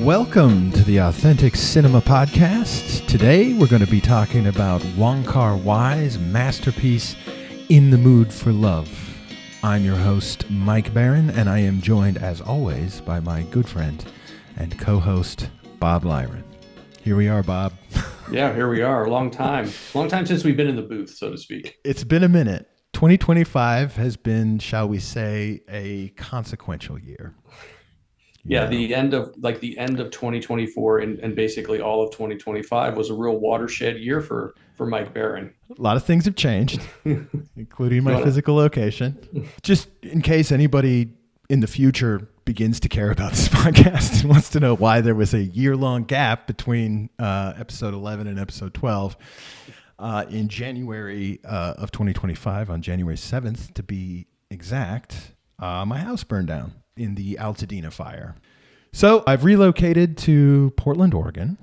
Welcome to the Authentic Cinema Podcast. Today we're going to be talking about Wong Kar-wai's masterpiece, In the Mood for Love. I'm your host, Mike Barron, and I am joined, as always, by my good friend and co-host, Bob Lyren. Here we are, Bob. Yeah, here we are. Long time since we've been in the booth, so to speak. It's been a minute. 2025 has been, shall we say, a consequential year. Yeah, the end of 2024 and basically all of 2025 was a real watershed year for Mike Barron. A lot of things have changed, including my physical location. Just in case anybody in the future begins to care about this podcast and wants to know why there was a year-long gap between episode 11 and episode 12, in January of 2025, on January 7th to be exact, my house burned down in the Altadena fire. So I've relocated to Portland, Oregon.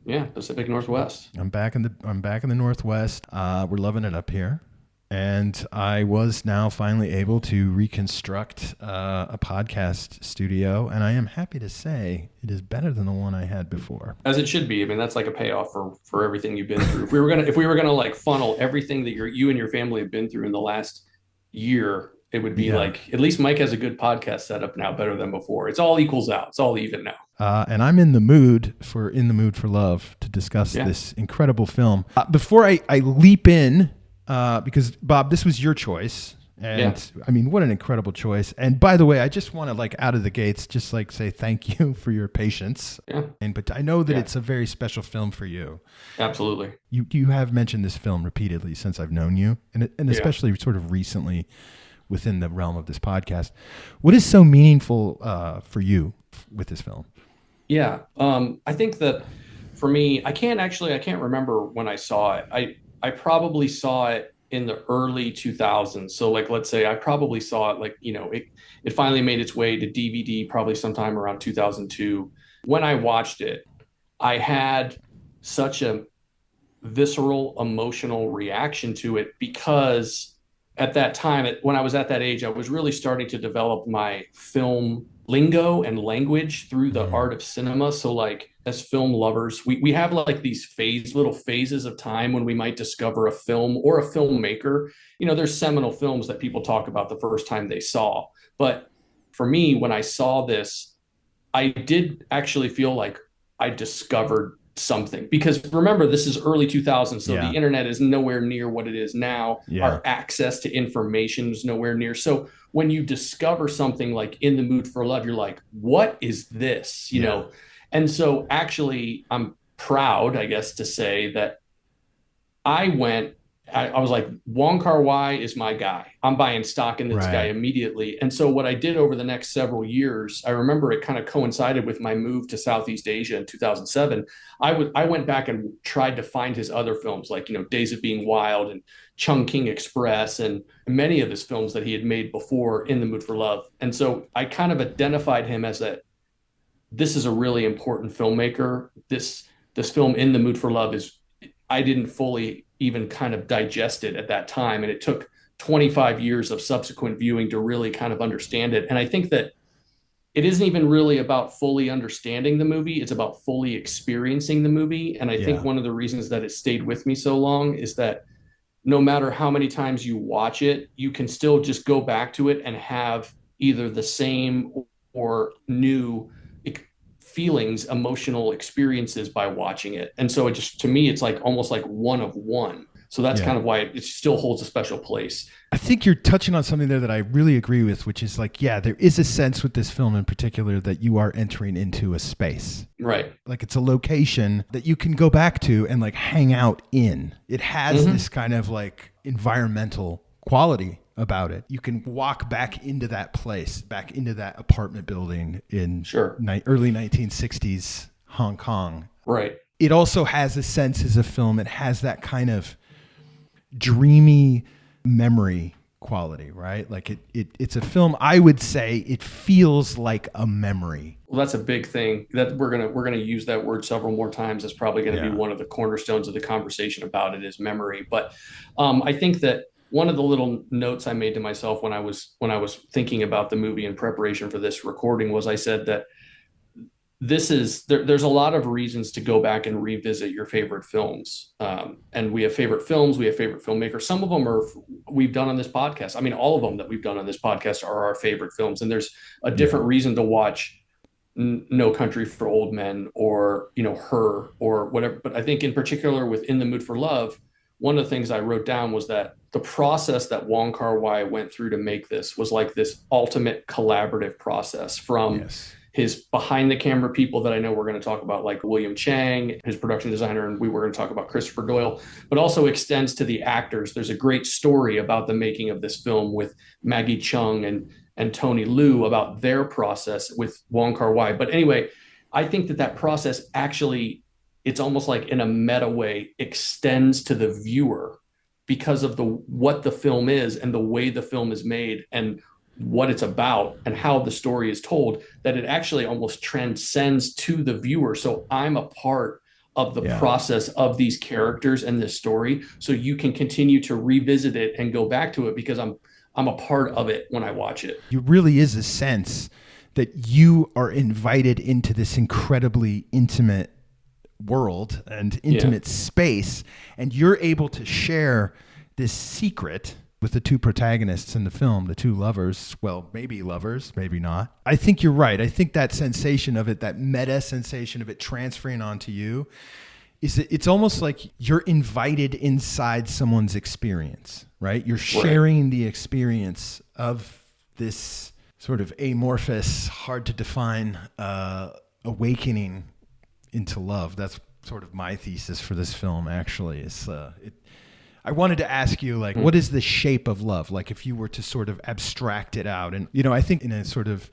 Yeah, Pacific Northwest. I'm back in the Northwest. We're loving it up here. And I was now finally able to reconstruct a podcast studio, and I am happy to say it is better than the one I had before. As it should be. I mean, that's like a payoff for everything you've been through. If we were gonna like funnel everything that you and your family have been through in the last year, it would be like, at least Mike has a good podcast setup now, better than before. It's all equals out. It's all even now. And I'm in the mood for Love to discuss this incredible film. Before I leap in, because Bob, this was your choice. And I mean, what an incredible choice. And by the way, I just want to out of the gates, just say thank you for your patience. Yeah. But I know that it's a very special film for you. Absolutely. You have mentioned this film repeatedly since I've known you, and especially sort of recently within the realm of this podcast. What is so meaningful for you with this film? Yeah. I think that for me, I can't remember when I saw it. I probably saw it in the early 2000s. So let's say I probably saw it it finally made its way to DVD probably sometime around 2002. When I watched it, I had such a visceral emotional reaction to it because at that time, when I was at that age, I was really starting to develop my film lingo and language through the art of cinema. So as film lovers, we have these little phases of time when we might discover a film or a filmmaker. There's seminal films that people talk about the first time they saw. But for me, when I saw this, I did actually feel like I discovered something, because remember, this is early 2000s, so the internet is nowhere near what it is now. Our access to information is nowhere near. So when you discover something like In the Mood for Love, you're like, what is this? You know? And so actually, I'm proud, I guess, to say that I was like, Wong Kar-wai is my guy. I'm buying stock in this guy immediately. And so what I did over the next several years, I remember it kind of coincided with my move to Southeast Asia in 2007. I went back and tried to find his other films, Days of Being Wild and Chungking Express, and many of his films that he had made before In the Mood for Love. And so I kind of identified him as this is a really important filmmaker. This film, In the Mood for Love, I didn't fully even kind of digest it at that time. And it took 25 years of subsequent viewing to really kind of understand it. And I think that it isn't even really about fully understanding the movie. It's about fully experiencing the movie. And I think one of the reasons that it stayed with me so long is that no matter how many times you watch it, you can still just go back to it and have either the same or new feelings, emotional experiences by watching it. And so to me, it's almost like one of one. So that's kind of why it still holds a special place. I think you're touching on something there that I really agree with, which is there is a sense with this film in particular that you are entering into a space. Right. It's a location that you can go back to and hang out in. It has this kind of environmental quality about it. You can walk back into that place, back into that apartment building in early 1960s Hong Kong. Right. It also has a sense as a film. It has that kind of dreamy memory quality, right? It's a film, I would say it feels like a memory. Well, that's a big thing that we're gonna use that word several more times. That's probably going to be one of the cornerstones of the conversation about it, is memory. But I think that one of the little notes I made to myself when I was thinking about the movie in preparation for this recording was I said that there's a lot of reasons to go back and revisit your favorite films. And we have favorite films, we have favorite filmmakers. Some of them are we've done on this podcast. I mean, all of them that we've done on this podcast are our favorite films. And there's a Yeah. different reason to watch No Country for Old Men or Her or whatever. But I think in particular with In the Mood for Love, one of the things I wrote down was that the process that Wong Kar-wai went through to make this was like this ultimate collaborative process from Yes. his behind the camera people that I know we're going to talk about, like William Chang, his production designer, and we were going to talk about Christopher Doyle, but also extends to the actors. There's a great story about the making of this film with Maggie Chung and Tony Liu about their process with Wong Kar-wai. But anyway, I think that process actually, it's almost like in a meta way, extends to the viewer because of the what the film is and the way the film is made and what it's about and how the story is told, that it actually almost transcends to the viewer. So I'm a part of the Yeah. process of these characters and this story. So you can continue to revisit it and go back to it because I'm a part of it when I watch it. It really is a sense that you are invited into this incredibly intimate world and intimate space, and you're able to share this secret with the two protagonists in the film, the two lovers. Well, maybe lovers, maybe not. I think you're right. I think that sensation of it, that meta sensation of it transferring onto you, it's almost like you're invited inside someone's experience, right? You're sharing the experience of this sort of amorphous, hard to define awakening into love. That's sort of my thesis for this film, actually. I wanted to ask you, like, what is the shape of love? Like, if you were to sort of abstract it out. And, I think in a sort of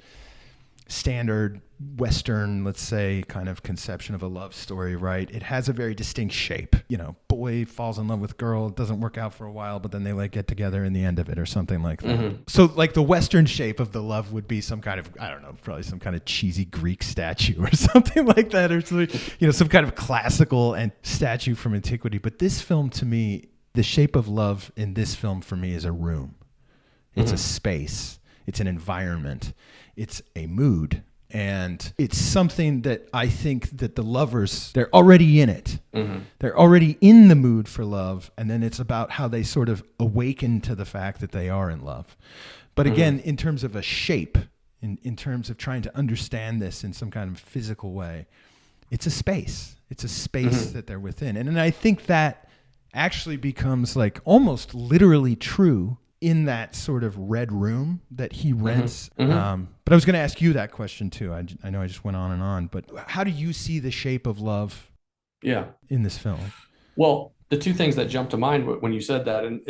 standard Western, let's say, kind of conception of a love story, right? It has a very distinct shape. Boy falls in love with girl, it doesn't work out for a while, but then they like get together in the end of it or something like that. Mm-hmm. So like the Western shape of the love would be some kind of, I don't know, probably some kind of cheesy Greek statue or something like that, or some kind of classical and statue from antiquity. But this film, to me, the shape of love in this film for me is a room. It's a space. It's an environment. It's a mood. And it's something that I think that the lovers, they're already in it. Mm-hmm. They're already in the mood for love. And then it's about how they sort of awaken to the fact that they are in love. But again, in terms of a shape, in terms of trying to understand this in some kind of physical way, it's a space. It's a space that they're within. And I think that actually becomes like almost literally true in that sort of red room that he rents. But I was going to ask you that question too. I know I just went on and on, but how do you see the shape of love in this film? Well, the two things that jumped to mind when you said that, and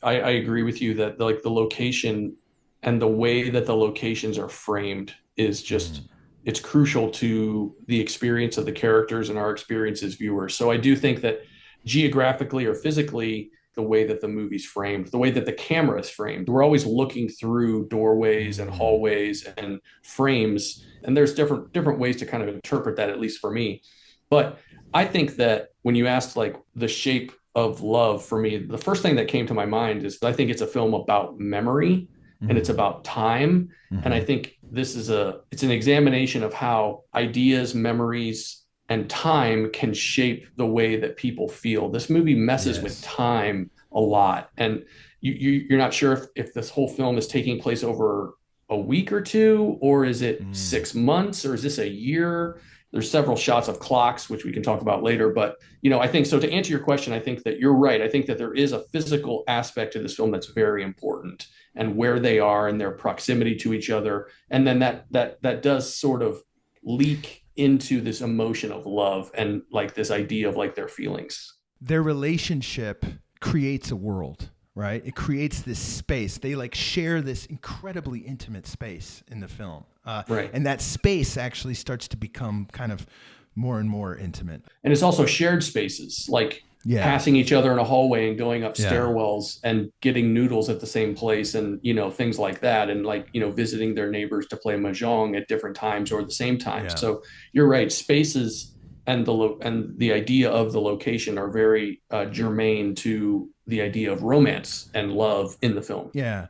I agree with you that like the location and the way that the locations are framed is just, it's crucial to the experience of the characters and our experience as viewers. So I do think that geographically or physically, the way that the movie's framed, the way that the camera is framed, we're always looking through doorways and hallways and frames. And there's different ways to kind of interpret that, at least for me. But I think that when you asked like the shape of love for me, the first thing that came to my mind is I think it's a film about memory and it's about time. And I think this is it's an examination of how ideas, memories, and time can shape the way that people feel. This movie messes with time a lot. And you're not sure if this whole film is taking place over a week or two, or is it 6 months, or is this a year? There's several shots of clocks, which we can talk about later. But, I think so. To answer your question, I think that you're right. I think that there is a physical aspect to this film that's very important, and where they are and their proximity to each other. And then that does sort of leak into this emotion of love and like this idea of like their feelings. Their relationship creates a world, right? It creates this space. They like share this incredibly intimate space in the film. Right. And that space actually starts to become kind of more and more intimate. And it's also shared spaces, like passing each other in a hallway and going up stairwells and getting noodles at the same place and, things like that. And like, visiting their neighbors to play mahjong at different times or the same time. Yeah. So you're right. Spaces and the idea of the location are very germane to the idea of romance and love in the film. Yeah.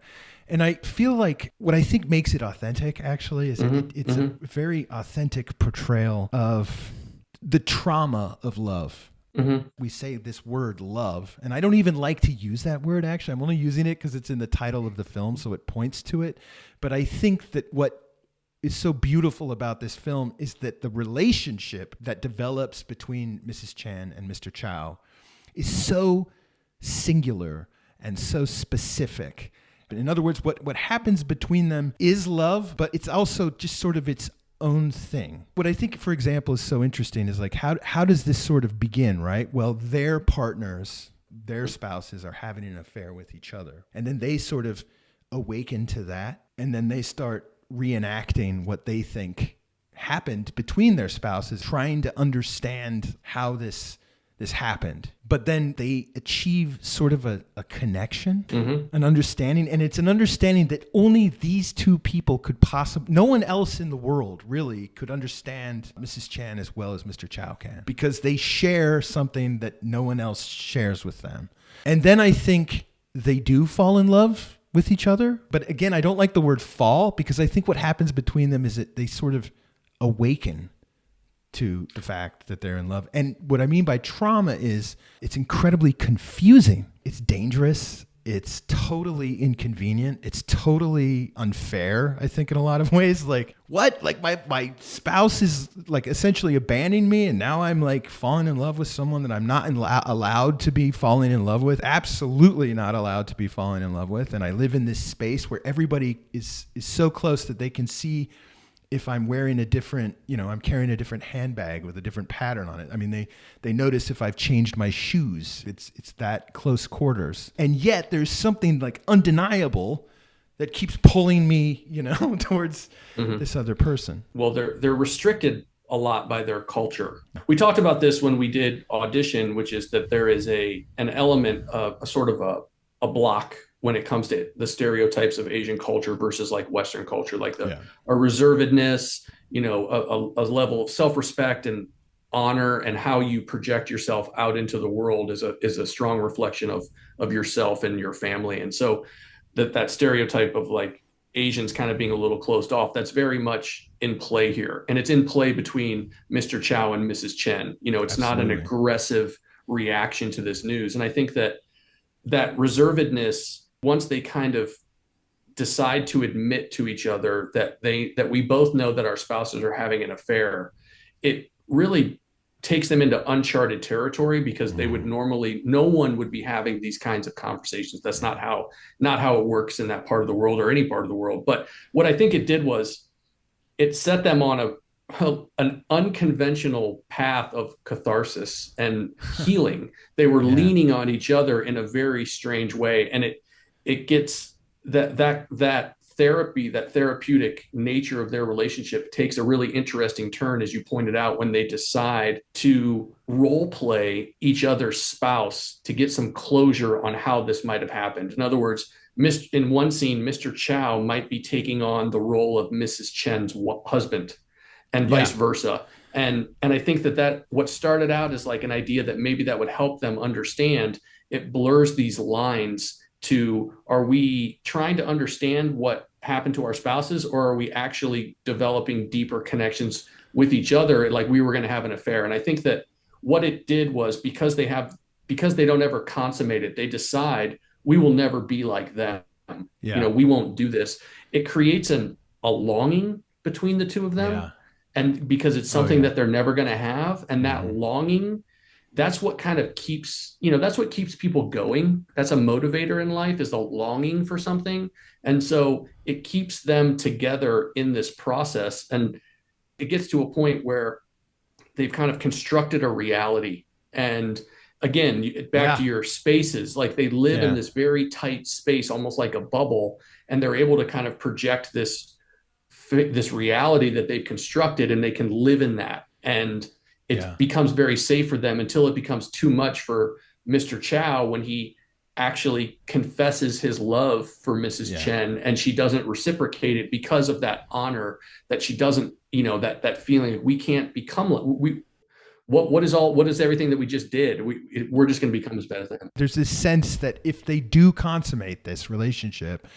And I feel like what I think makes it authentic actually is it's a very authentic portrayal of the trauma of love. We say this word love, and I don't even like to use that word actually. I'm only using it because it's in the title of the film, so it points to it. But I think that what is so beautiful about this film is that the relationship that develops between Mrs. Chen and Mr. Chow is so singular and so specific. In other words, what happens between them is love, but it's also just sort of its own thing. What I think, for example, is so interesting is like, how does this sort of begin, right? Well, their partners, their spouses are having an affair with each other. And then they sort of awaken to that. And then they start reenacting what they think happened between their spouses, trying to understand how this happened. But then they achieve sort of a connection, an understanding. And it's an understanding that only these two people could possibly, no one else in the world really could understand Mrs. Chan as well as Mr. Chow can, because they share something that no one else shares with them. And then I think they do fall in love with each other. But again, I don't like the word fall, because I think what happens between them is that they sort of awaken to the fact that they're in love. And what I mean by trauma is it's incredibly confusing. It's dangerous. It's totally inconvenient. It's totally unfair, I think, in a lot of ways. Like, what? Like my spouse is like essentially abandoning me, and now I'm like falling in love with someone that I'm not allowed to be falling in love with. Absolutely not allowed to be falling in love with. And I live in this space where everybody is so close that they can see if I'm wearing a different, I'm carrying a different handbag with a different pattern on it. I mean, they notice if I've changed my shoes. It's that close quarters. And yet there's something like undeniable that keeps pulling me, towards this other person. Well, they're restricted a lot by their culture. We talked about this when we did Audition, which is that there is an element of a sort of a block when it comes to the stereotypes of Asian culture versus like Western culture, like a reservedness, a level of self-respect and honor, and how you project yourself out into the world is a strong reflection of yourself and your family. And so that stereotype of like Asians kind of being a little closed off, that's very much in play here. And it's in play between Mr. Chow and Mrs. Chen. It's not an aggressive reaction to this news. And I think that reservedness, once they kind of decide to admit to each other that we both know that our spouses are having an affair, it really takes them into uncharted territory, because they would normally, no one would be having these kinds of conversations. That's not how it works in that part of the world or any part of the world. But what I think it did was it set them on an unconventional path of catharsis and healing. They were leaning on each other in a very strange way. And it gets that therapy, that therapeutic nature of their relationship takes a really interesting turn, as you pointed out, when they decide to role play each other's spouse to get some closure on how this might have happened. In other words, in one scene, Mr. Chow might be taking on the role of Mrs. Chen's husband, and vice versa. And I think that what started out as like an idea that maybe that would help them understand, it blurs these lines to, are we trying to understand what happened to our spouses, or are we actually developing deeper connections with each other, like we were going to have an affair? And I think that what it did was, because they don't ever consummate it, they decide we will never be like them. We won't do this. It creates a longing between the two of them. Yeah. And because it's something that they're never going to have. And that longing, that's what kind of keeps people going. That's a motivator in life, is the longing for something. And so it keeps them together in this process. And it gets to a point where they've kind of constructed a reality. And again, back to your spaces, like they live in this very tight space, almost like a bubble. And they're able to kind of project this reality that they've constructed, and they can live in that. And it becomes very safe for them, until it becomes too much for Mr. Chow, when he actually confesses his love for Mrs. Chen, and she doesn't reciprocate it because of that honor, that she doesn't, that feeling we can't become, what is everything that we just did? We're just going to become as bad as them. There's this sense that if they do consummate this relationship,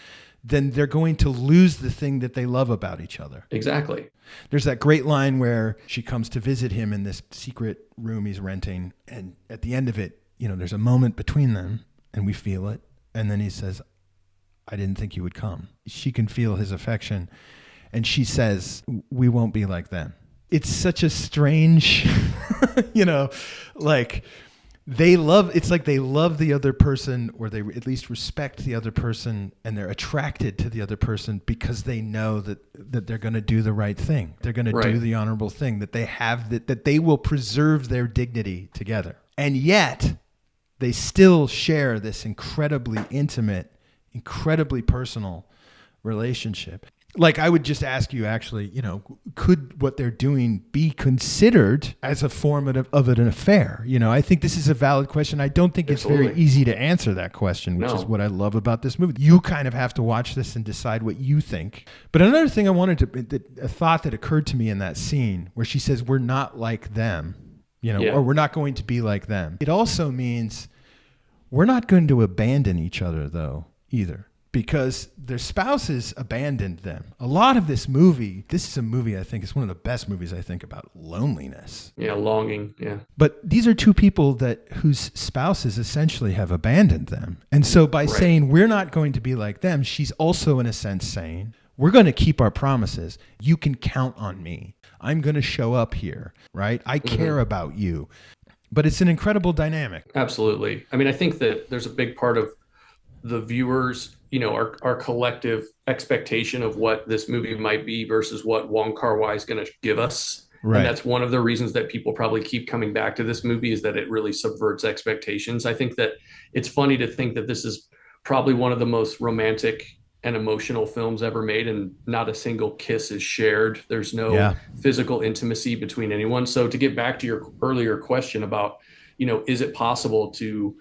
then they're going to lose the thing that they love about each other. Exactly. There's that great line where she comes to visit him in this secret room he's renting. And at the end of it, there's a moment between them and we feel it. And then he says, I didn't think you would come. She can feel his affection. And she says, we won't be like them. It's such a strange, like it's like they love the other person, or they at least respect the other person, and they're attracted to the other person because they know that they're going to do the right thing. They're going to do the honorable thing, that they have, that they will preserve their dignity together. And yet they still share this incredibly intimate, incredibly personal relationship. Like, I would just ask you, actually, could what they're doing be considered as a form of an affair? I think this is a valid question. I don't think it's very easy to answer that question, which is what I love about this movie. You kind of have to watch this and decide what you think. But another thing a thought that occurred to me in that scene where she says, we're not like them, or we're not going to be like them. It also means we're not going to abandon each other, though, either. Because their spouses abandoned them. A lot of this is a movie I think is one of the best movies I think about loneliness. Yeah, longing, yeah. But these are two people whose spouses essentially have abandoned them. And so by saying we're not going to be like them, she's also in a sense saying, we're going to keep our promises. You can count on me. I'm going to show up here, right? I care about you. But it's an incredible dynamic. Absolutely. I mean, I think that there's a big part of the viewers, our collective expectation of what this movie might be versus what Wong Kar-wai is going to give us. Right. And that's one of the reasons that people probably keep coming back to this movie, is that it really subverts expectations. I think that it's funny to think that this is probably one of the most romantic and emotional films ever made, and not a single kiss is shared. There's no physical intimacy between anyone. So to get back to your earlier question about, is it possible to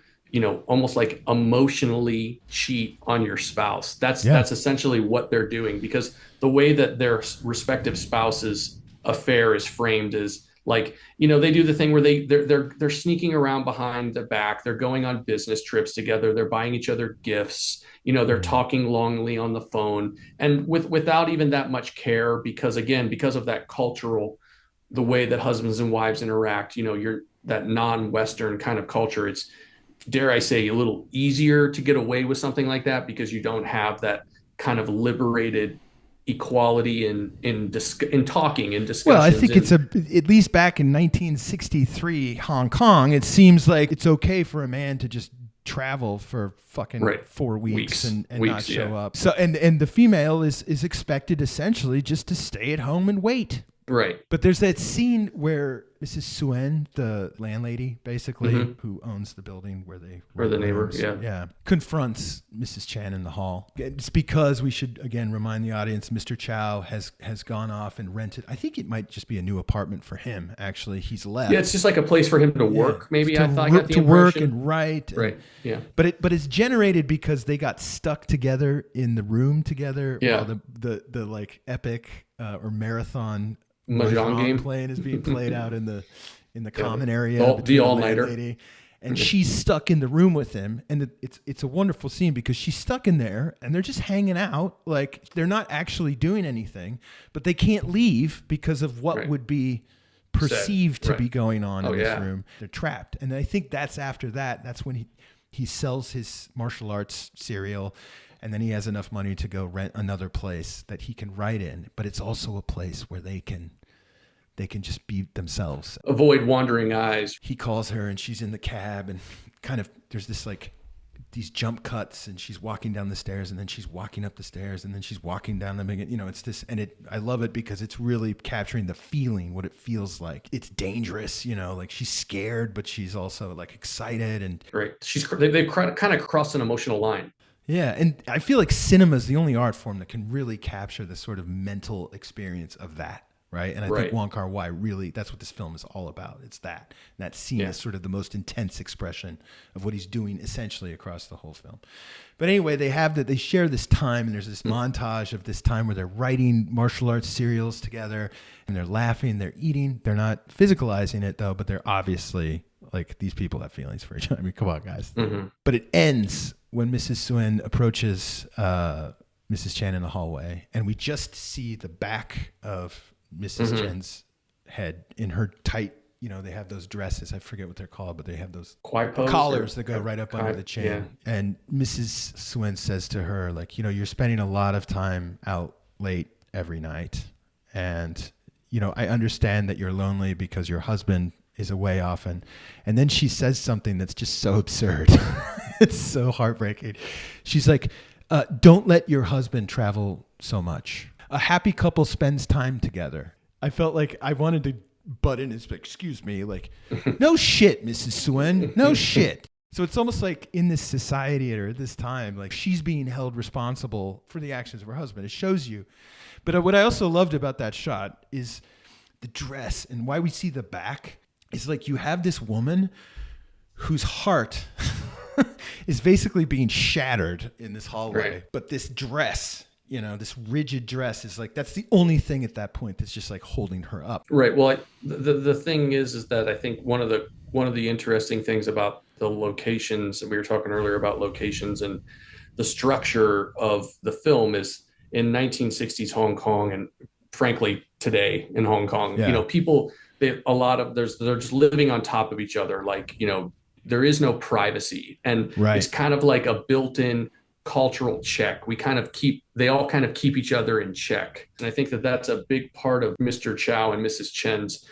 almost like emotionally cheat on your spouse? That's essentially what they're doing, because the way that their respective spouses' affair is framed is like, they do the thing where they're sneaking around behind the back. They're going on business trips together. They're buying each other gifts. They're talking longly on the phone, and without even that much care, because of that cultural, the way that husbands and wives interact, you're that non-Western kind of culture. It's, dare I say, a little easier to get away with something like that because you don't have that kind of liberated equality in talking and discussions. Well, I think it's at least back in 1963 Hong Kong, it seems like it's okay for a man to just travel for fucking 4 weeks and not show up. So and the female is expected essentially just to stay at home and wait. Right. But there's that scene where Mrs. Suen, the landlady, basically, who owns the building where they... Or the neighbor, confronts Mrs. Chan in the hall. It's because we should, again, remind the audience, Mr. Chow has gone off and rented... I think it might just be a new apartment for him, actually. He's left. Yeah, it's just like a place for him to work, maybe, I got the impression. To work and write. Right, yeah. But it's generated because they got stuck together in the room together. Yeah. While the like epic or marathon... Mahjong game playing is being played out in the common area. The all-nighter. And she's stuck in the room with him, and it's a wonderful scene because she's stuck in there, and they're just hanging out, like they're not actually doing anything, but they can't leave because of what would be perceived to be going on in this room. They're trapped, and I think that's after that. That's when he sells his martial arts cereal. And then he has enough money to go rent another place that he can write in, but it's also a place where they can just be themselves. Avoid wandering eyes. He calls her and she's in the cab, and kind of there's this like these jump cuts, and she's walking down the stairs, and then she's walking up the stairs, and then she's walking down them again. It's this, and I love it because it's really capturing the feeling, what it feels like. It's dangerous, like she's scared, but she's also like excited, and they've kind of crossed an emotional line. Yeah, and I feel like cinema is the only art form that can really capture the sort of mental experience of that. right? And I think Wong Kar-wai really, that's what this film is all about. It's that. And that scene is sort of the most intense expression of what he's doing essentially across the whole film. But anyway, they share this time, and there's this montage of this time where they're writing martial arts serials together, and they're laughing, they're eating. They're not physicalizing it though, but they're obviously like, these people have feelings for each other. I mean, come on, guys. Mm-hmm. But it ends when Mrs. Suen approaches Mrs. Chen in the hallway, and we just see the back of Mrs. Chen's head in her tight, they have those dresses. I forget what they're called, but they have those collars that go right up under the chin. Yeah. And Mrs. Suen says to her, like, you're spending a lot of time out late every night. And, I understand that you're lonely because your husband is away often. And then she says something that's just so absurd. It's so heartbreaking. She's like, don't let your husband travel so much. A happy couple spends time together. I felt like I wanted to butt in and say, excuse me, like, no shit, Mrs. Suen, no shit. So it's almost like in this society or at this time, like, she's being held responsible for the actions of her husband. It shows you. But what I also loved about that shot is the dress, and why we see the back is like, you have this woman whose heart is basically being shattered in this hallway. Right. But this dress, this rigid dress is like, that's the only thing at that point that's just like holding her up. Right. Well, the thing is that I think one of the interesting things about the locations, and we were talking earlier about locations and the structure of the film, is in 1960s Hong Kong, and frankly today in Hong Kong, people, they're just living on top of each other. Like, there is no privacy, and it's kind of like a built-in cultural check. They all kind of keep each other in check. And I think that that's a big part of Mr. Chow and Mrs. Chen's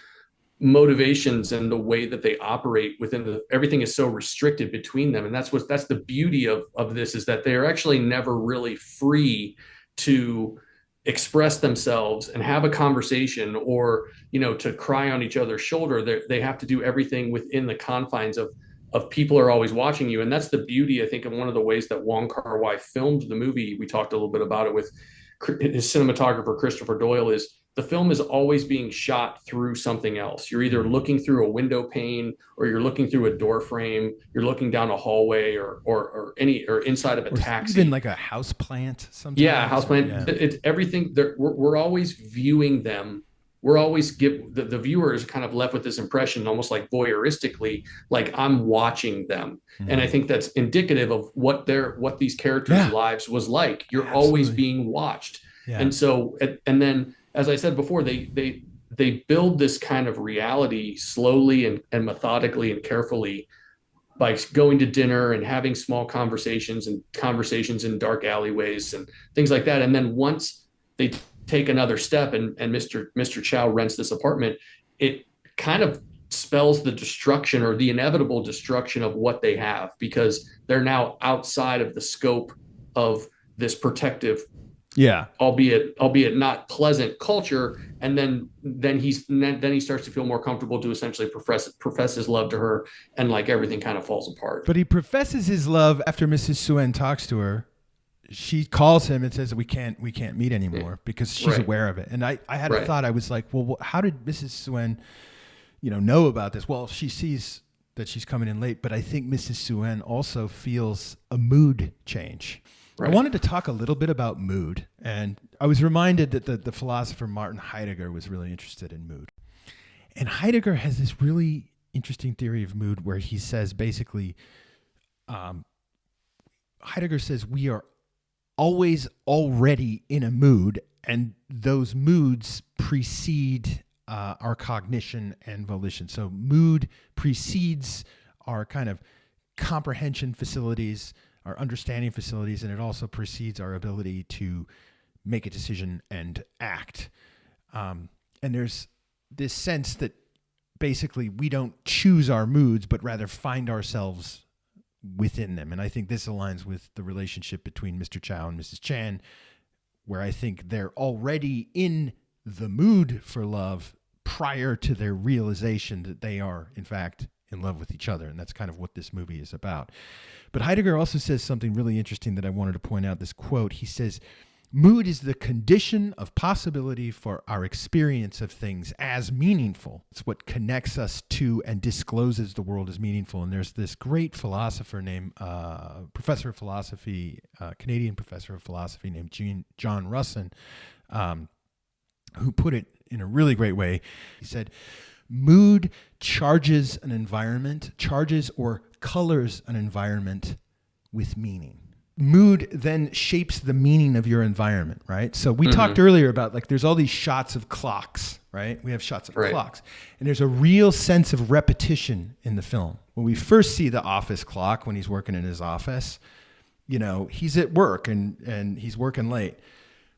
motivations and the way that they operate within everything is so restricted between them. And that's the beauty of this, is that they're actually never really free to express themselves and have a conversation, or, to cry on each other's shoulder. They have to do everything within the confines of people are always watching you. And that's the beauty, I think, of one of the ways that Wong Kar-wai filmed the movie. We talked a little bit about it with his cinematographer, Christopher Doyle, is the film is always being shot through something else. You're either looking through a window pane, or you're looking through a door frame, you're looking down a hallway, or inside of a taxi. Even like a house plant sometimes. Yeah, house plant. Yeah. It's everything. We're always viewing them. We're always the viewer is kind of left with this impression, almost like voyeuristically, like I'm watching them. Mm-hmm. And I think that's indicative of what these characters' lives was like. You're always being watched. Yeah. And so, and then, as I said before, they build this kind of reality slowly and methodically and carefully by going to dinner and having small conversations in dark alleyways and things like that. And then once they take another step and Mr. Chow rents this apartment, it kind of spells the destruction, or the inevitable destruction, of what they have, because they're now outside of the scope of this protective, albeit not pleasant culture. And then he starts to feel more comfortable to essentially profess his love to her, and like everything kind of falls apart. But he professes his love after Mrs. Suen talks to her. She calls him and says we can't meet anymore, because she's aware of it. And I had a thought. I was like, well, how did Mrs. Suen, know about this? Well, she sees that she's coming in late, but I think Mrs. Suen also feels a mood change. Right. I wanted to talk a little bit about mood, and I was reminded that the philosopher Martin Heidegger was really interested in mood. And Heidegger has this really interesting theory of mood where he says basically, Heidegger says we are always already in a mood, and those moods precede our cognition and volition. So mood precedes our kind of comprehension facilities, our understanding facilities, and it also precedes our ability to make a decision and act. And there's this sense that basically we don't choose our moods, but rather find ourselves within them. And I think this aligns with the relationship between Mr. Chow and Mrs. Chan, where I think they're already in the mood for love prior to their realization that they are, in fact, in love with each other. And that's kind of what this movie is about. But Heidegger also says something really interesting that I wanted to point out, this quote. He says, Mood is the condition of possibility for our experience of things as meaningful. It's what connects us to and discloses the world as meaningful. And there's this great philosopher named, professor of philosophy, Canadian professor of philosophy named John Russin, who put it in a really great way. He said, mood charges or colors an environment with meaning. Mood then shapes the meaning of your environment, right? So we talked earlier about like there's all these shots of clocks, right? We have shots of clocks. And there's a real sense of repetition in the film. When we first see the office clock, when he's working in his office, you know, he's at work and he's working late.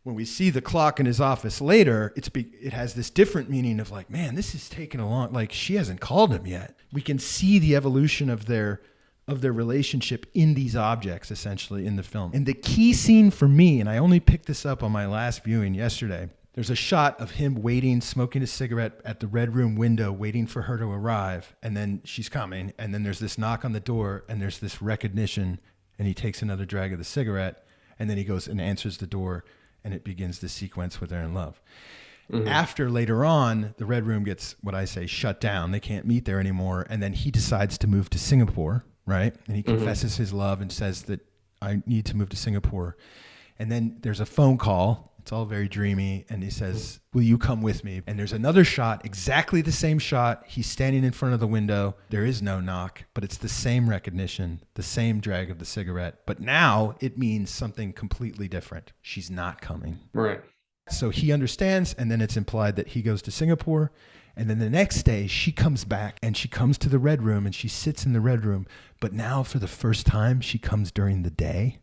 When we see the clock in his office later, it has this different meaning of like, man, this is taking a long, like she hasn't called him yet. We can see the evolution of their relationship in these objects, essentially, in the film. And the key scene for me, and I only picked this up on my last viewing yesterday, there's a shot of him waiting, smoking a cigarette at the red room window, waiting for her to arrive. And then she's coming. And then there's this knock on the door, and there's this recognition, and he takes another drag of the cigarette. And then he goes and answers the door, and it begins the sequence where they're in love. After later on, the red room gets, what I say, shut down. They can't meet there anymore. And then he decides to move to Singapore. Right? And he confesses his love and says that I need to move to Singapore. And then there's a phone call. It's all very dreamy. And he says, will you come with me? And there's another shot, exactly the same shot. He's standing in front of the window. There is no knock, but it's the same recognition, the same drag of the cigarette. But now it means something completely different. She's not coming. Right. So he understands. And then it's implied that he goes to Singapore. And then the next day she comes back and she comes to the red room and she sits in the red room. But now for the first time, she comes during the day.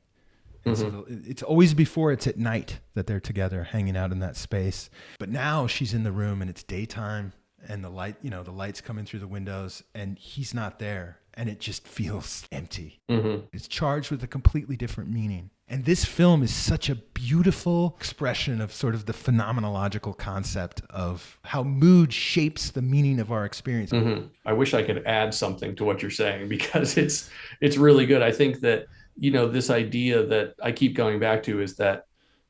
And so it's always before it's at night that they're together hanging out in that space. But now she's in the room and it's daytime and the light's coming through the windows and he's not there. And it just feels empty. It's charged with a completely different meaning. And this film is such a beautiful expression of sort of the phenomenological concept of how mood shapes the meaning of our experience. I wish I could add something to what you're saying because it's really good. I think that, you know, this idea that I keep going back to is that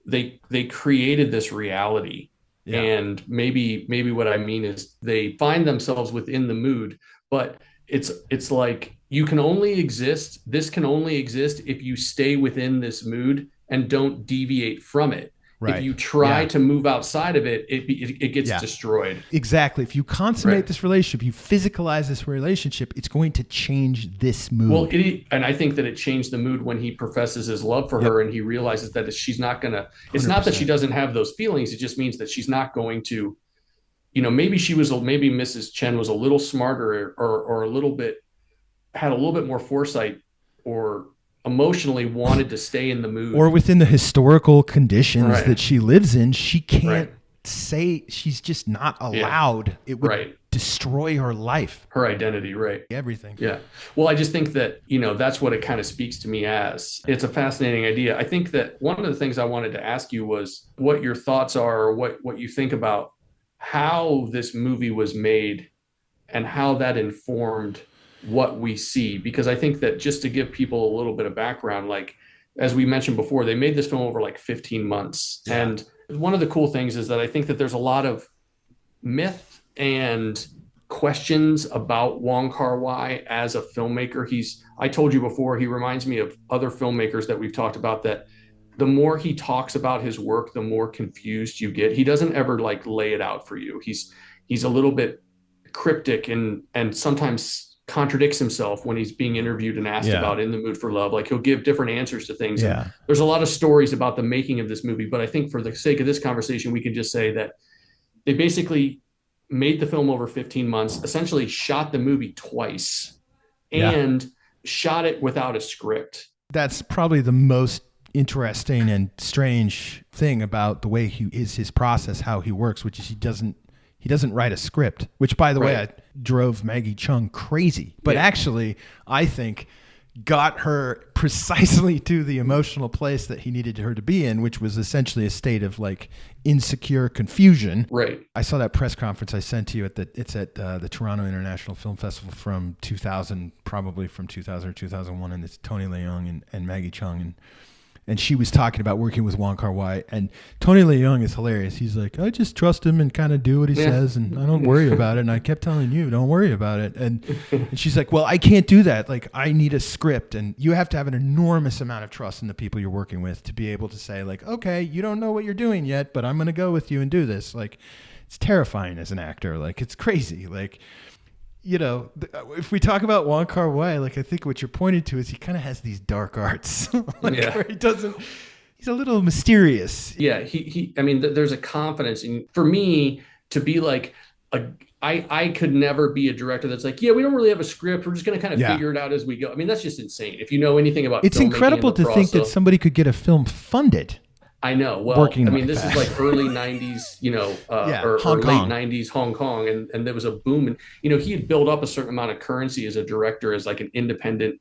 they created this reality. Yeah. And maybe what I mean is they find themselves within the mood, but it's like this can only exist if you stay within this mood and don't deviate from it. Right. If you try to move outside of it, it gets destroyed. Exactly. If you consummate this relationship, you physicalize this relationship, it's going to change this mood. Well, and I think that it changed the mood when he professes his love for her and he realizes that she's not going to, it's 100%. Not that she doesn't have those feelings. It just means that she's not going to, you know, maybe Mrs. Chen was a little smarter or had a little bit more foresight or emotionally wanted to stay in the mood. Or within the historical conditions that she lives in, she can't say, she's just not allowed. Yeah. It would destroy her life. Her identity, right. Everything. Yeah. Well, I just think that, you know, that's what it kind of speaks to me as. It's a fascinating idea. I think that one of the things I wanted to ask you was what your thoughts are or what you think about how this movie was made and how that informed what we see, because I think that just to give people a little bit of background, like as we mentioned before, they made this film over like 15 months. Yeah. And one of the cool things is that I think that there's a lot of myth and questions about Wong Kar-wai as a filmmaker. I told you before, he reminds me of other filmmakers that we've talked about, that the more he talks about his work, the more confused you get. He doesn't ever like lay it out for you. He's a little bit cryptic and sometimes contradicts himself when he's being interviewed and asked about In the Mood for Love. Like he'll give different answers to things. Yeah. And there's a lot of stories about the making of this movie, but I think for the sake of this conversation, we can just say that they basically made the film over 15 months, essentially shot the movie twice and shot it without a script. That's probably the most interesting and strange thing about the way his process, how he works, which is he doesn't write a script, which, by the way, I drove Maggie Chung crazy. But actually, I think got her precisely to the emotional place that he needed her to be in, which was essentially a state of like insecure confusion. Right. I saw that press conference I sent to you it's at the Toronto International Film Festival from 2000, probably from 2000 or 2001. And it's Tony Leung and Maggie Chung. and she was talking about working with Wong Kar-wai, and Tony Leung is hilarious. He's like, I just trust him and kind of do what he says, and I don't worry about it. And I kept telling you, don't worry about it. And she's like, well, I can't do that. Like, I need a script, and you have to have an enormous amount of trust in the people you're working with to be able to say, like, okay, you don't know what you're doing yet, but I'm going to go with you and do this. Like, it's terrifying as an actor. Like, it's crazy. Like, you know, if we talk about Wong Kar-wai, like, I think what you're pointing to is he kind of has these dark arts, like, where he's a little mysterious. Yeah, I mean, there's a confidence in, for me, to be like, I could never be a director that's like, yeah, we don't really have a script. We're just going to kind of figure it out as we go. I mean, that's just insane. If you know anything about it's incredible to think that somebody could get a film funded. I know. Well, I mean, this is like early 90s, or late 90s Hong Kong. And there was a boom. And, he had built up a certain amount of currency as a director, as like an independent,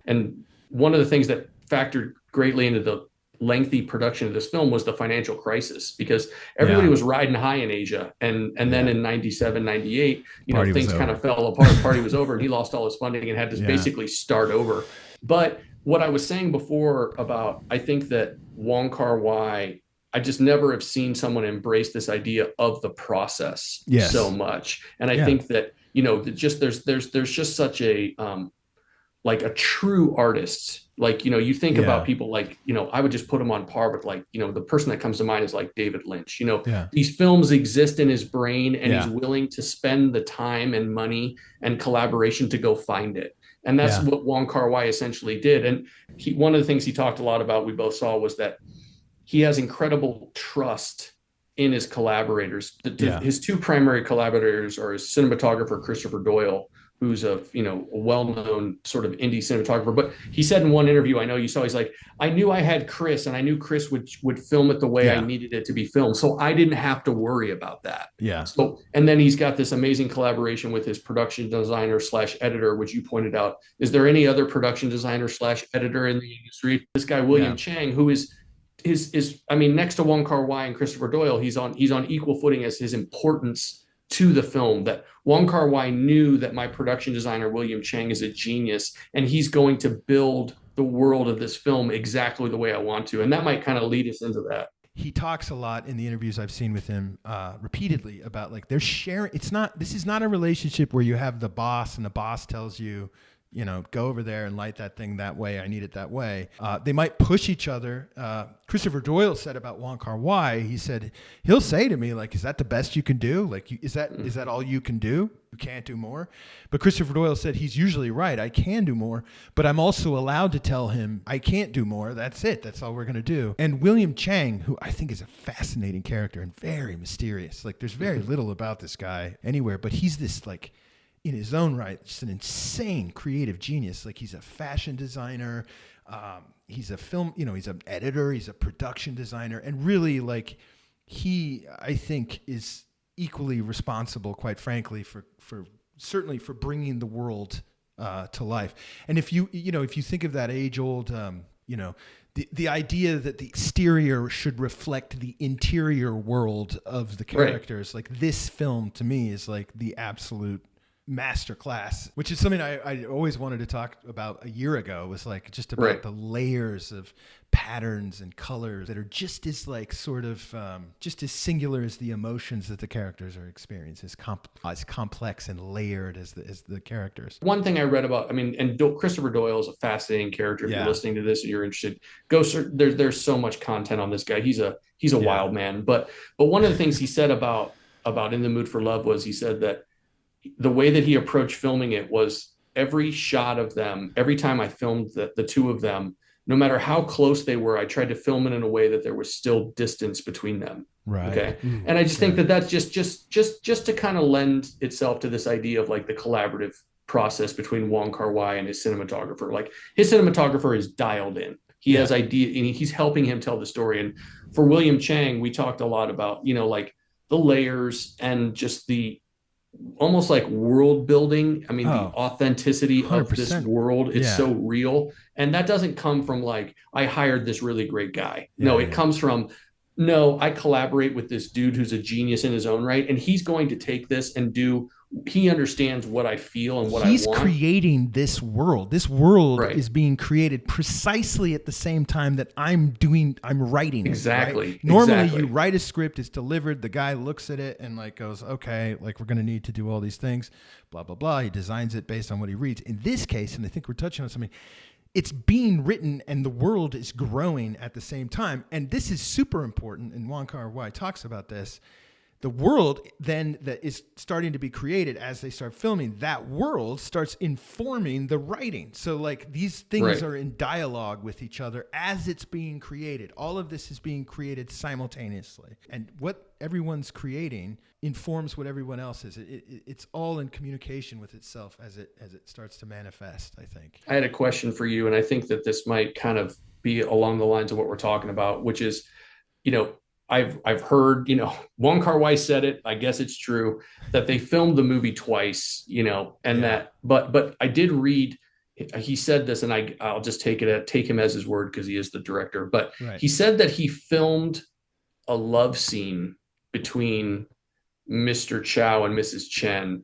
and one of the things that factored greatly into the lengthy production of this film was the financial crisis, because everybody was riding high in Asia. And then in 97, 98, things kind of fell apart. Party was over, and he lost all his funding and had to basically start over. But what I was saying before about, I think that Wong Kar-wai, I just never have seen someone embrace this idea of the process so much. And I think that, there's just such a, like a true artist. Like, you think about people like, I would just put him on par with, like, the person that comes to mind is like David Lynch. These films exist in his brain, and he's willing to spend the time and money and collaboration to go find it. And that's what Wong Kar-wai essentially did. And one of the things he talked a lot about, we both saw, was that he has incredible trust in his collaborators. His two primary collaborators are his cinematographer, Christopher Doyle, who's a well-known sort of indie cinematographer. But he said in one interview, I know you saw, he's like, I knew I had Chris, and I knew Chris would film it the way I needed it to be filmed. So I didn't have to worry about that. Yeah. So, and then he's got this amazing collaboration with his production designer / editor, which you pointed out. Is there any other production designer / editor in the industry? This guy, William Chang, who is I mean, next to Wong Kar-wai and Christopher Doyle, he's on equal footing as his importance to the film. That Wong Kar-wai knew that my production designer, William Chang, is a genius, and he's going to build the world of this film exactly the way I want to. And that might kind of lead us into that. He talks a lot in the interviews I've seen with him repeatedly about, like, they're sharing. This is not a relationship where you have the boss and the boss tells you, go over there and light that thing that way. I need it that way. They might push each other. Christopher Doyle said about Wong Kar-wai, he said, he'll say to me, like, is that the best you can do? Like, is that all you can do? You can't do more? But Christopher Doyle said he's usually right. I can do more, but I'm also allowed to tell him I can't do more. That's it. That's all we're going to do. And William Chang, who I think is a fascinating character and very mysterious. Like, there's very little about this guy anywhere, but he's this, like, in his own right, just an insane creative genius. Like, he's a fashion designer. He's a film, he's an editor, he's a production designer. And really, like, I think is equally responsible, quite frankly, for certainly for bringing the world to life. And if you think of that age old, the idea that the exterior should reflect the interior world of the characters, like, this film to me is like the absolute masterclass, which is something I always wanted to talk about a year ago, was like just about the layers of patterns and colors that are just as, like, sort of just as singular as the emotions that the characters are experiencing, as complex and layered as the characters. One thing I read about, I mean, and Christopher Doyle is a fascinating character. If you're listening to this and you're interested, go search. There's so much content on this guy. He's a wild man. But one of the things he said about In the Mood for Love was, he said that the way that he approached filming it was, every shot of them, every time I filmed the two of them, no matter how close they were, I tried to film it in a way that there was still distance between them. Right. Okay. And I just think that that's just to kind of lend itself to this idea of, like, the collaborative process between Wong Kar-wai and his cinematographer. Like, his cinematographer is dialed in. He has idea, and he's helping him tell the story. And for William Chang, we talked a lot about, like, the layers and just the almost like world building. I mean, the authenticity 100%. Of this world is so real. And that doesn't come from, like, I hired this really great guy. It comes from, I collaborate with this dude who's a genius in his own right. And he's going to take this and do he understands what I feel and what I He's want. creating this world. This world Right. is being created precisely at the same time that I'm writing it. Exactly. Right? Normally Exactly. you write a script, it's delivered, the guy looks at it and like goes, okay, like we're going to need to do all these things, blah, blah, blah. He designs it based on what he reads. In this case, and I think we're touching on something, it's being written and the world is growing at the same time. And this is super important. And Wong Kar-wai talks about this. The world then that is starting to be created as they start filming, that world starts informing the writing. So like these things are in dialogue with each other as it's being created. All of this is being created simultaneously. And what everyone's creating informs what everyone else is. It's all in communication with itself as it starts to manifest, I think. I had a question for you, and I think that this might kind of be along the lines of what we're talking about, which is, you know, I've heard, you know, Wong Kar-wai said it. I guess it's true that they filmed the movie twice, you know, and that. But I did read. He said this, and I'll just take him as his word because he is the director. But he said that he filmed a love scene between Mr. Chow and Mrs. Chen,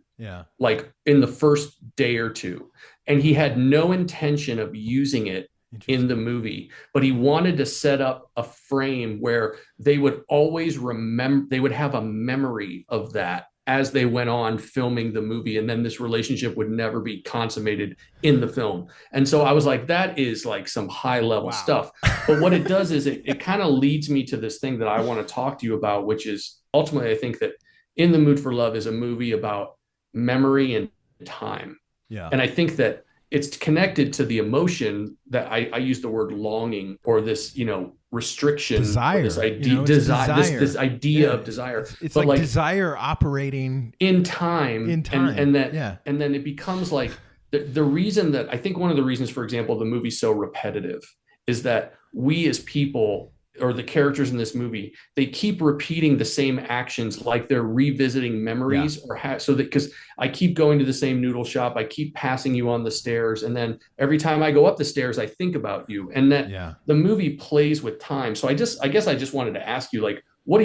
like in the first day or two, and he had no intention of using it in the movie, but he wanted to set up a frame where they would always remember, they would have a memory of that as they went on filming the movie, and then this relationship would never be consummated in the film. And so I was like, that is like some high level stuff. But what it does is it kind of leads me to this thing that I want to talk to you about, which is ultimately, I think that In the Mood for Love is a movie about memory and time. And I think that it's connected to the emotion that I use the word longing, or this, you know, restriction, desire, this idea, you know, desire. This idea of desire. It's like desire operating in time, and then it becomes like the reason that I think one of the reasons, for example, the movie's so repetitive is that we as people, or the characters in this movie, they keep repeating the same actions, like they're revisiting memories, so that, because I keep going to the same noodle shop, I keep passing you on the stairs, and then every time I go up the stairs, I think about you, and that the movie plays with time. So I guess I just wanted to ask you, like,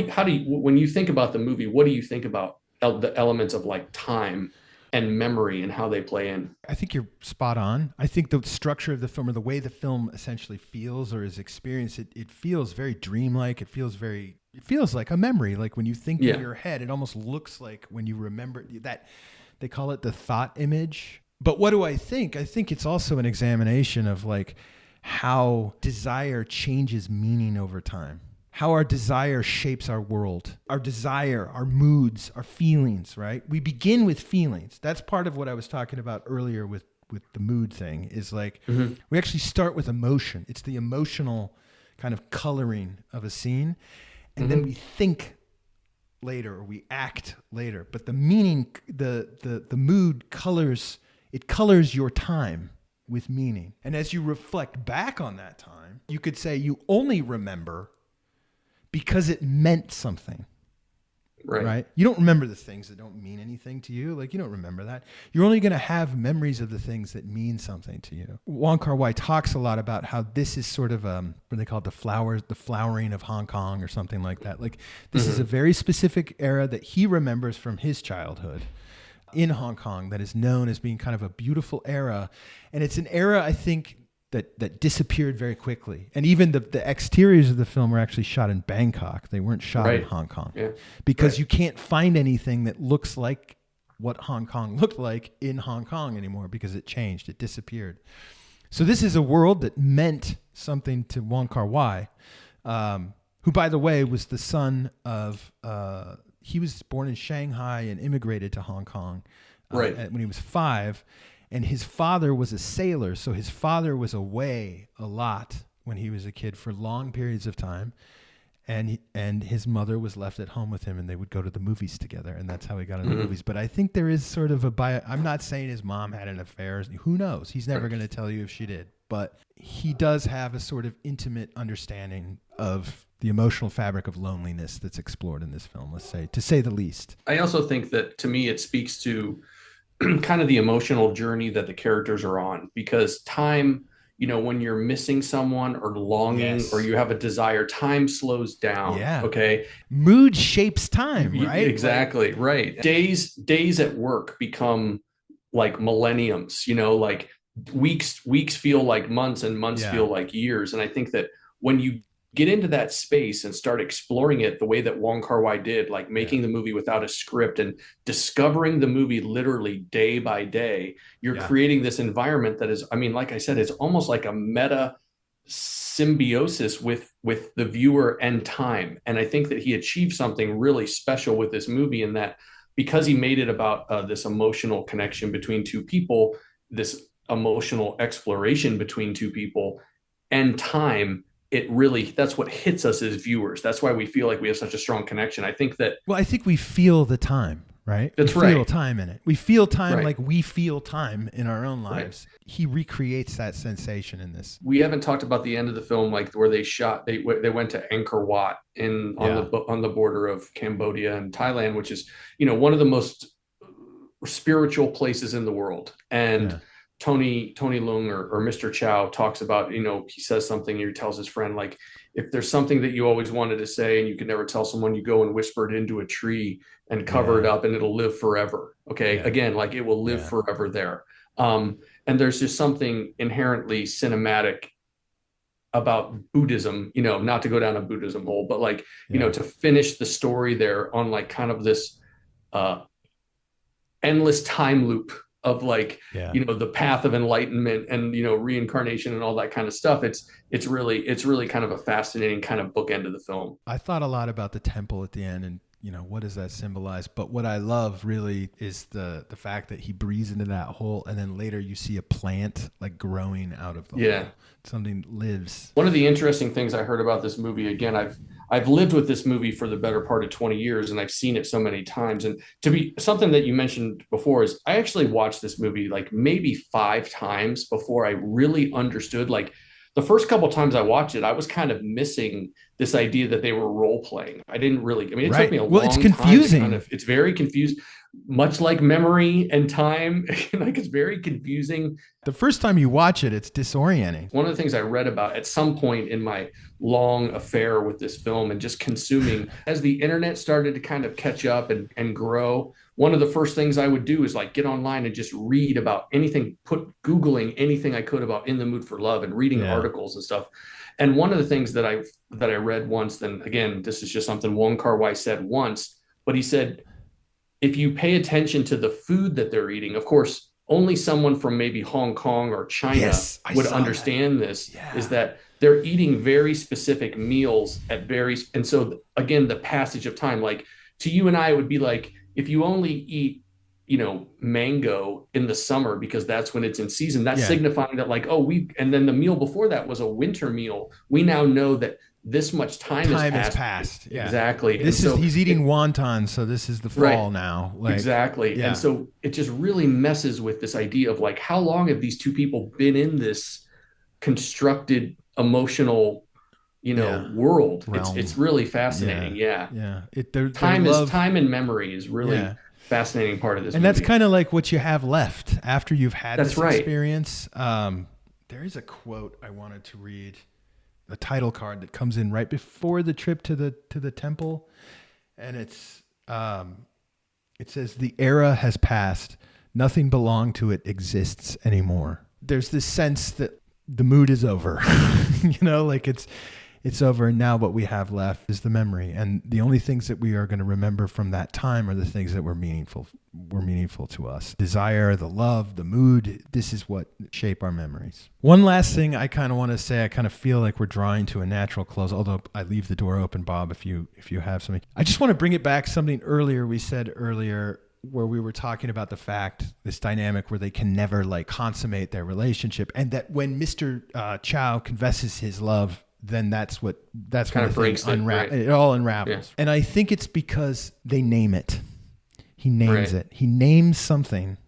how do you, when you think about the movie, what do you think about the elements of like time and memory and how they play in? I think you're spot on. I think the structure of the film, or the way the film essentially feels or is experienced, it feels very dreamlike. It feels like a memory. Like when you think in your head, it almost looks like when you remember that. They call it the thought image. But what do I think? I think it's also an examination of like how desire changes meaning over time. How our desire shapes our world, our desire, our moods, our feelings, right? We begin with feelings. That's part of what I was talking about earlier with the mood thing, is like we actually start with emotion. It's the emotional kind of coloring of a scene. And then we think later, or we act later. But the meaning, the mood colors your time with meaning. And as you reflect back on that time, you could say you only remember because it meant something, right? You don't remember the things that don't mean anything to you. Like, you don't remember that. You're only going to have memories of the things that mean something to you. Wong Kar-wai talks a lot about how this is sort of what they call it, the flowering of Hong Kong, or something like that. Like, this is a very specific era that he remembers from his childhood in Hong Kong that is known as being kind of a beautiful era. And it's an era, I think, that disappeared very quickly. And even the exteriors of the film were actually shot in Bangkok. They weren't shot in Hong Kong. Because you can't find anything that looks like what Hong Kong looked like in Hong Kong anymore, because it changed, it disappeared. So this is a world that meant something to Wong Kar-wai, who, by the way, was the son of, he was born in Shanghai and immigrated to Hong Kong when he was 5. And his father was a sailor, so his father was away a lot when he was a kid for long periods of time, and his mother was left at home with him, and they would go to the movies together, and that's how he got into movies. But I think there is sort of I'm not saying his mom had an affair. Who knows? He's never going to tell you if she did. But he does have a sort of intimate understanding of the emotional fabric of loneliness that's explored in this film, let's say, to say the least. I also think that, to me, it speaks to kind of the emotional journey that the characters are on, because time, when you're missing someone or longing or Yes. you have a desire, time slows down. Yeah. Okay. Mood shapes time, right? Exactly. Right. Days at work become like millenniums, like weeks feel like months and months Yeah. feel like years. And I think that when you get into that space and start exploring it the way that Wong Kar-wai did, like making the movie without a script and discovering the movie literally day by day, you're Yeah. creating this environment that is, I mean, like I said, it's almost like a meta symbiosis with the viewer and time. And I think that he achieved something really special with this movie in that because he made it about this emotional connection between two people, this emotional exploration between two people, and time, it really, that's what hits us as viewers. That's why we feel like we have such a strong connection. I think that Well, I think we feel the time, right? That's we feel right. time in it. We feel time Right. like we feel time in our own Right. lives. He recreates that sensation in this. We haven't talked about the end of the film, like where they went to Angkor Wat on the border of Cambodia and Thailand, which is one of the most spiritual places in the world. And Yeah. Tony Leung or Mr. Chow talks about, he says something, he tells his friend, like, if there's something that you always wanted to say and you could never tell someone, you go and whisper it into a tree and cover it up and it'll live forever. Okay. Yeah. Again, like it will live forever there. And there's just something inherently cinematic about Buddhism, not to go down a Buddhism hole, but like, to finish the story there on like kind of this endless time loop of like, the path of enlightenment and, reincarnation and all that kind of stuff. It's really kind of a fascinating kind of bookend of the film. I thought a lot about the temple at the end and what does that symbolize? But what I love really is the fact that he breathes into that hole and then later you see a plant like growing out of the hole. Something lives. One of the interesting things I heard about this movie, again, I've lived with this movie for the better part of 20 years and I've seen it so many times. And to be something that you mentioned before is I actually watched this movie like maybe 5 times before I really understood. Like the first couple of times I watched it, I was kind of missing this idea that they were role playing. I didn't really, I mean, it took me a long it's confusing. time. It's very confused, much like memory and time. Like it's very confusing. The first time you watch it, it's disorienting. One of the things I read about at some point in my long affair with this film and just consuming, as the internet started to kind of catch up and grow, one of the first things I would do is like get online and just read about anything, Googling anything I could about In the Mood for Love and reading articles and stuff. And one of the things that I read once, then again, this is just something Wong Kar-wai said once, but he said, if you pay attention to the food that they're eating, of course, only someone from maybe Hong Kong or China would understand this, is that they're eating very specific meals and so again, the passage of time, like to you and I, it would be like, if you only eat, mango in the summer because that's when it's in season, that's signifying that like, and then the meal before that was a winter meal. We now know that this much time has passed. Yeah. Exactly. He's eating wonton, so this is the fall now. Like, exactly. Yeah. And so it just really messes with this idea of like, how long have these two people been in this constructed emotional, world? It's really fascinating. Yeah. Time and memory is really fascinating part of this and movie. That's kind of like what you have left after you've had this right. experience. There is a quote I wanted to read, a title card that comes in right before the trip to the temple, and it says, "The era has passed. Nothing belonged to it exists anymore." There's this sense that the mood is over, like it's over, and now what we have left is the memory, and the only things that we are going to remember from that time are the things that were meaningful to us. Desire, the love, the mood, this is what shape our memories. One last thing I kind of want to say, I kind of feel like we're drawing to a natural close, although I leave the door open, Bob, if you have something. I just want to bring it back something we said earlier, where we were talking about the fact, this dynamic where they can never like consummate their relationship, and that when Mr. Chow confesses his love, then that's when the breaks it all unravels. And I think it's because they name it. He names it. He names something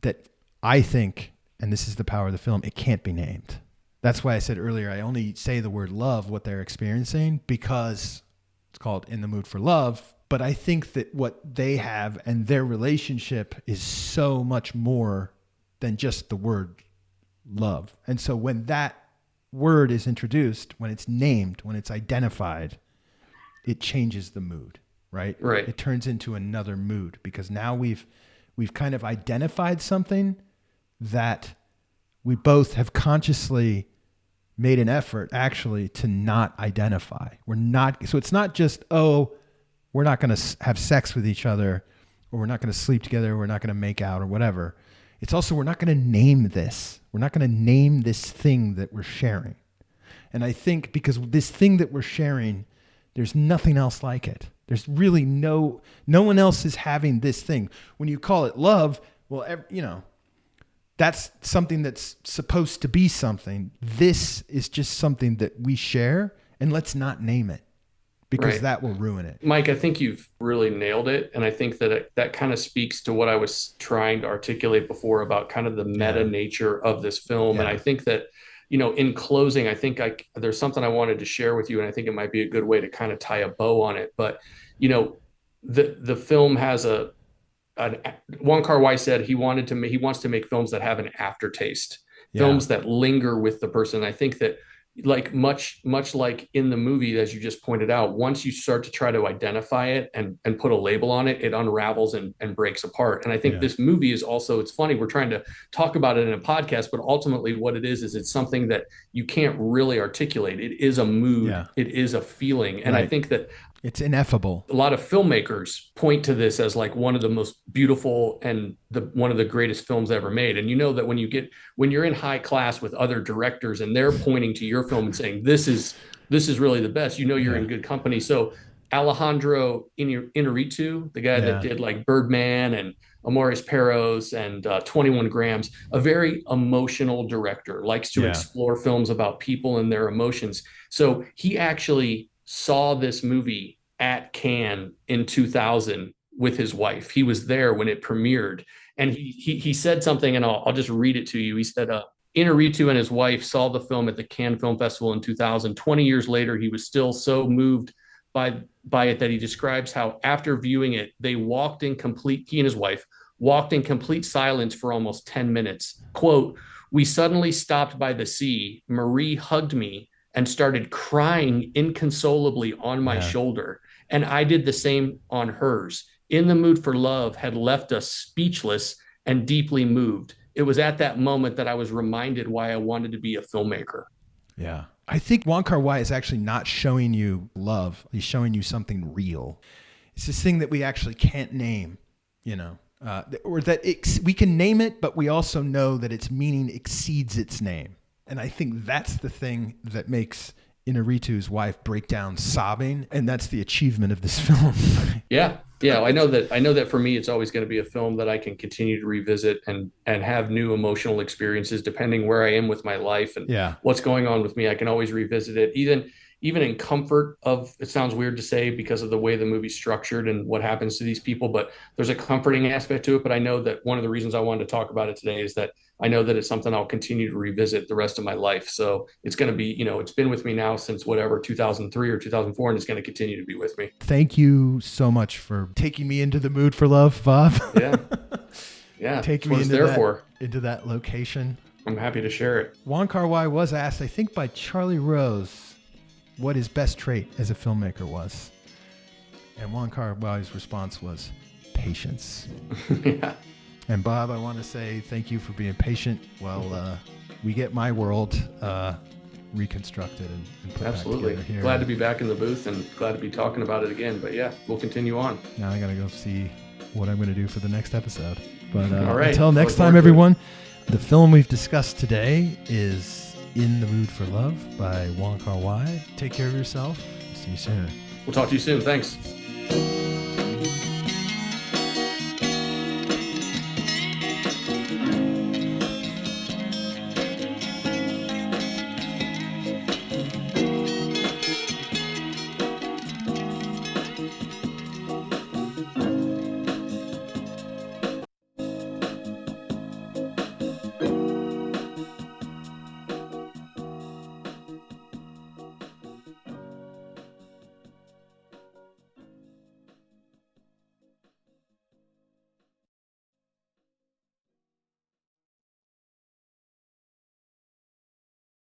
that I think, and this is the power of the film, it can't be named. That's why I said earlier, I only say the word love, what they're experiencing, because it's called In the Mood for Love. But I think that what they have and their relationship is so much more than just the word love. And so when that word is introduced, when it's named, when it's identified, it changes the mood, right? Right. It turns into another mood because now we've kind of identified something that we both have consciously made an effort actually to not identify. So it's not just, oh, we're not going to have sex with each other, or we're not going to sleep together, or we're not going to make out or whatever. It's also, we're not going to name this. We're not going to name this thing that we're sharing. And I think because this thing that we're sharing, there's nothing else like it. There's really no one else is having this thing. When you call it love, well, that's something that's supposed to be something. This is just something that we share, and let's not name it because that will ruin it. Mike, I think you've really nailed it. And I think that that kind of speaks to what I was trying to articulate before about kind of the meta nature of this film. Yeah. And I think that, in closing, I think there's something I wanted to share with you, and I think it might be a good way to kind of tie a bow on it. But, the film has Wong Kar-wai said he wants to make films that have an aftertaste, films that linger with the person. I think that, like much like in the movie, as you just pointed out, once you start to try to identify it and put a label on it, it unravels and breaks apart. And I think this movie is also, it's funny, we're trying to talk about it in a podcast, but ultimately what it is it's something that you can't really articulate. It is a mood. Yeah. It is a feeling. And I think that it's ineffable. A lot of filmmakers point to this as like one of the most beautiful and one of the greatest films ever made. And that when you're in high class with other directors and they're pointing to your film and saying, this is really the best, you're in good company. So Alejandro Inarritu, the guy that did like Birdman and Amores Perros and 21 Grams, a very emotional director, likes to explore films about people and their emotions. So he actually saw this movie at Cannes in 2000 with his wife. He was there when it premiered, and he said something, and I'll just read it to you. He said, Inarritu and his wife saw the film at the Cannes Film Festival in 2000. 20 years later, he was still so moved by it that he describes how after viewing it, he and his wife walked in complete silence for almost 10 minutes. Quote, "We suddenly stopped by the sea. Marie hugged me and started crying inconsolably on my shoulder. And I did the same on hers. In the Mood for Love had left us speechless and deeply moved. It was at that moment that I was reminded why I wanted to be a filmmaker." Yeah. I think Wong Kar-wai is actually not showing you love. He's showing you something real. It's this thing that we actually can't name, or that we can name it, but we also know that its meaning exceeds its name. And I think that's the thing that makes Inarritu's wife break down sobbing, and that's the achievement of this film. Yeah. I know that for me, it's always going to be a film that I can continue to revisit and have new emotional experiences depending where I am with my life and what's going on with me. I can always revisit it, even in comfort of, it sounds weird to say because of the way the movie's structured and what happens to these people, but there's a comforting aspect to it. But I know that one of the reasons I wanted to talk about it today is that I know that it's something I'll continue to revisit the rest of my life. So it's going to be, it's been with me now since 2003 or 2004, and it's going to continue to be with me. Thank you so much for taking me into the mood for love, Bob. Yeah. Taking me into that location. I'm happy to share it. Wong Kar-wai was asked, I think by Charlie Rose, what his best trait as a filmmaker was. And Wong Kar-wai's response was patience. Yeah. And Bob, I want to say thank you for being patient while we get my world reconstructed and put Absolutely. back together here. Glad to be back in the booth and glad to be talking about it again. But yeah, we'll continue on. Now I got to go see what I'm going to do for the next episode. But all right. Until next time, everyone, the film we've discussed today is In the Mood for Love by Wong Kar-wai. Take care of yourself. See you soon. We'll talk to you soon. Thanks.